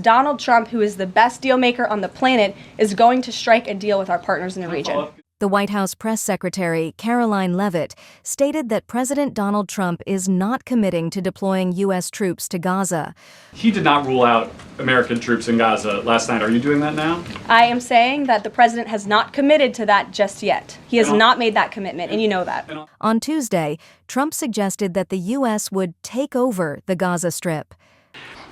Donald Trump, who is the best deal maker on the planet, is going to strike a deal with our partners in the region. The White House press secretary, Karoline Leavitt, stated that President Donald Trump is not committing to deploying U.S. troops to Gaza. He did not rule out American troops in Gaza last night. Are you doing that now? I am saying that the president has not committed to that just yet. He has not made that commitment, and you know that. On Tuesday, Trump suggested that the U.S. would take over the Gaza Strip.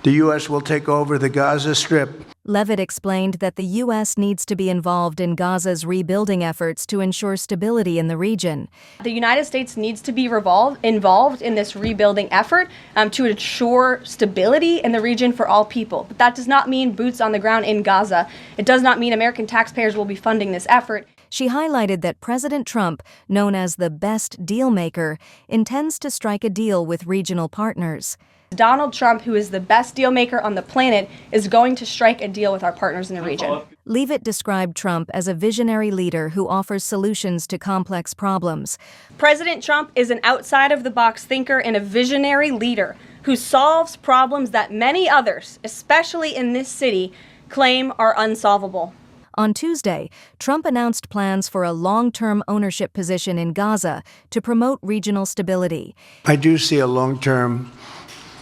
The U.S. will take over the Gaza Strip. Leavitt explained that the U.S. needs to be involved in Gaza's rebuilding efforts to ensure stability in the region. The United States needs to be involved in this rebuilding effort to ensure stability in the region for all people. But that does not mean boots on the ground in Gaza. It does not mean American taxpayers will be funding this effort. She highlighted that President Trump, known as the best deal maker, intends to strike a deal with regional partners. Donald Trump, who is the best deal maker on the planet, is going to strike a deal with our partners in the region. Leavitt described Trump as a visionary leader who offers solutions to complex problems. President Trump is an outside-of-the-box thinker and a visionary leader who solves problems that many others, especially in this city, claim are unsolvable. On Tuesday, Trump announced plans for a long-term ownership position in Gaza to promote regional stability. I do see a long-term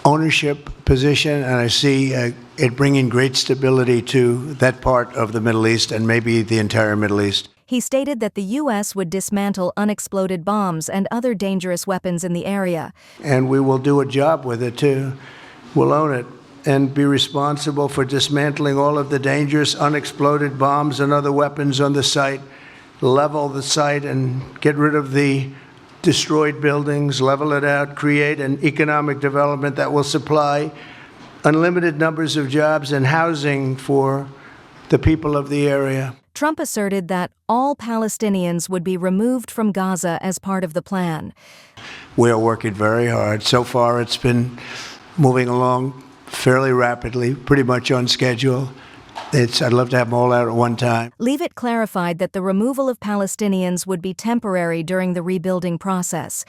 ownership position, and I see it bringing great stability to that part of the Middle East and maybe the entire Middle East. He stated that the U.S. would dismantle unexploded bombs and other dangerous weapons in the area. And we will do a job with it, too. We'll own it and be responsible for dismantling all of the dangerous unexploded bombs and other weapons on the site, level the site and get rid of the destroyed buildings, level it out, create an economic development that will supply unlimited numbers of jobs and housing for the people of the area. Trump asserted that all Palestinians would be removed from Gaza as part of the plan. We are working very hard. So far, it's been moving along fairly rapidly, pretty much on schedule. I'd love to have them all out at one time. Leavitt clarified that the removal of Palestinians would be temporary during the rebuilding process.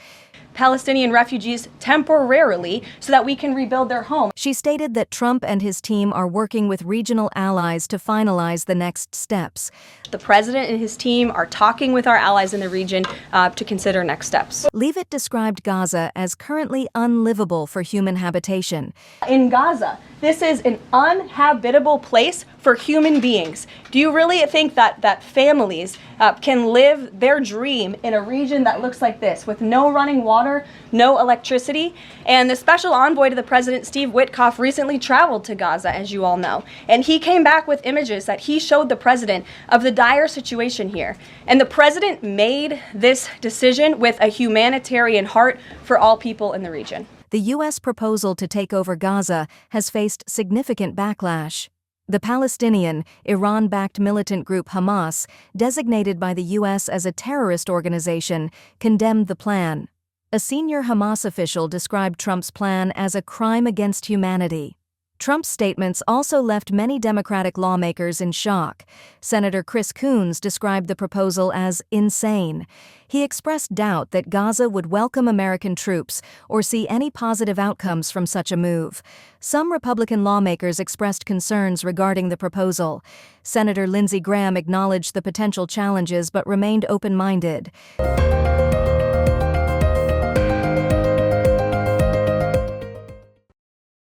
Palestinian refugees temporarily so that we can rebuild their home. She stated that Trump and his team are working with regional allies to finalize the next steps. The president and his team are talking with our allies in the region to consider next steps. Leavitt described Gaza as currently unlivable for human habitation. In Gaza, this is an uninhabitable place for human beings. Do you really think that families can live their dream in a region that looks like this, with no running water, no electricity? And the special envoy to the president, Steve Witkoff, recently traveled to Gaza, as you all know. And he came back with images that he showed the president of the dire situation here. And the president made this decision with a humanitarian heart for all people in the region. The U.S. proposal to take over Gaza has faced significant backlash. The Palestinian, Iran-backed militant group Hamas, designated by the U.S. as a terrorist organization, condemned the plan. A senior Hamas official described Trump's plan as a crime against humanity. Trump's statements also left many Democratic lawmakers in shock. Senator Chris Coons described the proposal as insane. He expressed doubt that Gaza would welcome American troops or see any positive outcomes from such a move. Some Republican lawmakers expressed concerns regarding the proposal. Senator Lindsey Graham acknowledged the potential challenges but remained open-minded.